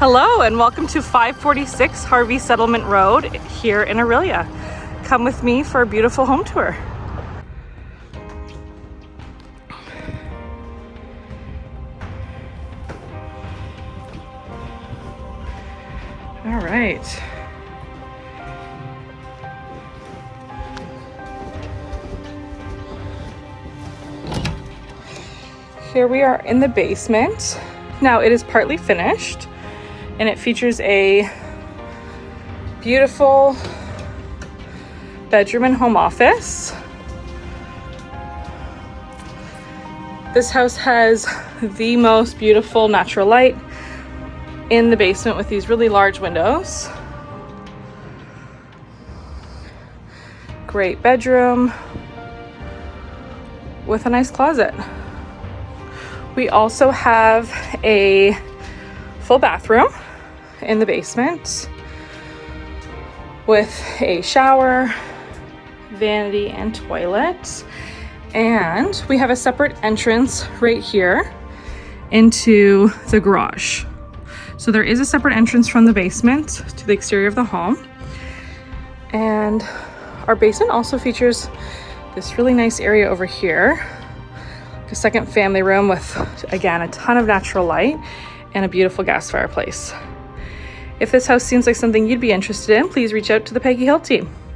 Hello and welcome to 546 Harvie Settlement Road here in Aurelia. Come with me for a beautiful home tour. All right. Here we are in the basement. Now it is partly finished and it features a beautiful bedroom and home office. This house has the most beautiful natural light in the basement with these really large windows. Great bedroom with a nice closet. We also have a full bathroom in the basement with a shower, vanity, and toilet. And we have a separate entrance right here into the garage. So there is a separate entrance from the basement to the exterior of the home. And our basement also features this really nice area over here. A second family room with, again, a ton of natural light and a beautiful gas fireplace. If this house seems like something you'd be interested in, please reach out to the Peggy Hill team.